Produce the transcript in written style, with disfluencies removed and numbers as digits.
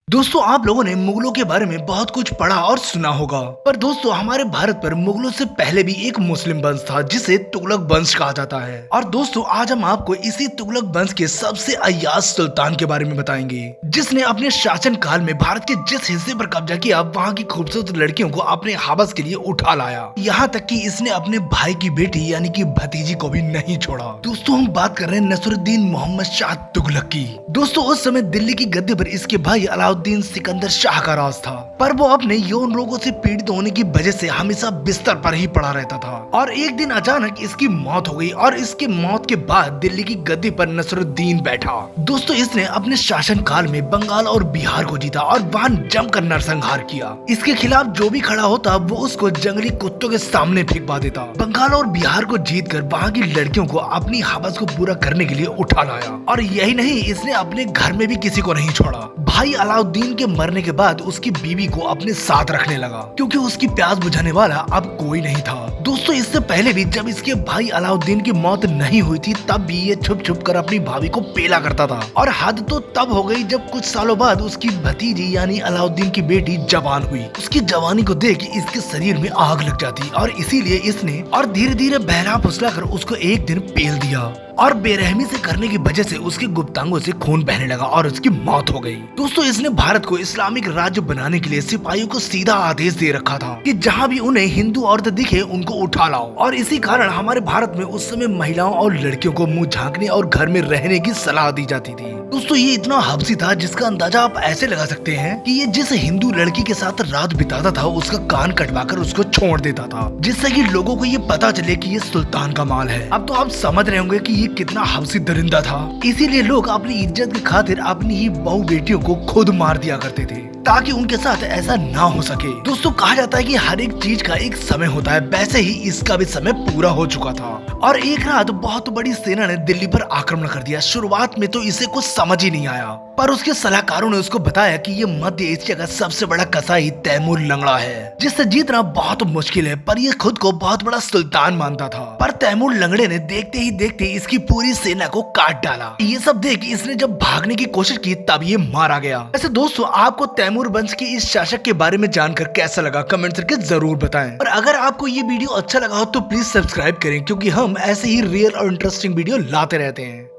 दोस्तों आप लोगों ने मुगलों के बारे में बहुत कुछ पढ़ा और सुना होगा, पर दोस्तों हमारे भारत पर मुगलों से पहले भी एक मुस्लिम वंश था जिसे तुगलक वंश कहा जाता है। और दोस्तों आज हम आपको इसी तुगलक वंश के सबसे अय्याज सुल्तान के बारे में बताएंगे, जिसने अपने शासन काल में भारत के जिस हिस्से पर कब्जा किया वहाँ की खूबसूरत लड़कियों को अपने हवस के लिए उठा लाया। यहाँ तक कि इसने अपने भाई की बेटी यानी कि भतीजी को भी नहीं छोड़ा। दोस्तों हम बात कर रहे हैं नसरुद्दीन मोहम्मद शाह तुगलक की। दोस्तों उस समय दिल्ली की गद्दी पर इसके भाई अलाउद्दीन सिकंदर शाह का राज था, पर वो अपने यौन रोगों से पीड़ित होने की वजह से हमेशा बिस्तर पर ही पड़ा रहता था। और एक दिन अचानक इसकी मौत हो गई और इसकी मौत के बाद दिल्ली की गद्दी पर नसरुद्दीन बैठा। दोस्तों इसने अपने शासन काल में बंगाल और बिहार को जीता और वहाँ जमकर नरसंहार किया। इसके खिलाफ जो भी खड़ा होता वो उसको जंगली कुत्तों के सामने फेंकवा देता। बंगाल और बिहार को जीतकर वहाँ की लड़कियों को अपनी हवस को पूरा करने के लिए उठा लाया। और यही नहीं, इसने अपने घर में भी किसी को नहीं छोड़ा। भाई अलाउद्दीन के मरने के बाद उसकी बीवी को अपने साथ रखने लगा, क्योंकि उसकी प्यास बुझाने वाला अब कोई नहीं था। दोस्तों इससे पहले भी जब इसके भाई अलाउद्दीन की मौत नहीं हुई थी तब भी ये छुप छुप कर अपनी भाभी को पेला करता था। और हद तो तब हो गई जब कुछ सालों बाद उसकी भतीजी यानी अलाउद्दीन की बेटी जवान हुई। उसकी जवानी को देख इसके शरीर में आग लग जाती और इसीलिए इसने और धीरे धीरे बहला फुसला कर उसको एक दिन पेल दिया। और बेरहमी से करने की वजह से उसके गुप्तांगों से खून बहने लगा और उसकी मौत हो गई। दोस्तों इसने भारत को इस्लामिक राज्य बनाने के लिए सिपाहियों को सीधा आदेश दे रखा था कि जहां भी उन्हें हिंदू औरत दिखे उनको उठा लाओ। और इसी कारण हमारे भारत में उस समय महिलाओं और लड़कियों को मुंह झांकने और घर में रहने की सलाह दी जाती थी। दोस्तों ये इतना हब्सी था जिसका अंदाजा आप ऐसे लगा सकते हैं कि ये जिस हिंदू लड़की के साथ रात बिताता था उसका कान कटवाकर उसको छोड़ देता था, जिससे कि लोगों को ये पता चले कि ये सुल्तान का माल है। अब तो आप समझ रहे होंगे कि ये कितना हब्सी दरिंदा था। इसीलिए लोग अपनी इज्जत की खातिर अपनी ही बहू बेटियों को खुद मार दिया करते थे ताकि उनके साथ ऐसा ना हो सके। दोस्तों कहा जाता है कि हर एक चीज का एक समय होता है, वैसे ही इसका भी समय पूरा हो चुका था। और एक रात बहुत बड़ी सेना ने दिल्ली पर आक्रमण कर दिया। शुरुआत में तो इसे कुछ समझ ही नहीं आया, पर उसके सलाहकारों ने उसको बताया कि ये मध्य एशिया का सबसे बड़ा कसाई तैमूर लंगड़ा है, जिससे जीतना बहुत मुश्किल है। पर ये खुद को बहुत बड़ा सुल्तान मानता था। पर तैमूर लंगड़े ने देखते ही देखते इसकी पूरी सेना को काट डाला। ये सब देख इसने जब भागने की कोशिश की तब ये मारा गया। वैसे दोस्तों आपको तैमूर वंश के इस शासक के बारे में जानकर कैसा लगा कमेंट करके जरूर बताएं। और अगर आपको ये वीडियो अच्छा लगा हो तो प्लीज सब्सक्राइब करें, क्योंकि हम ऐसे ही रियल और इंटरेस्टिंग वीडियो लाते रहते हैं।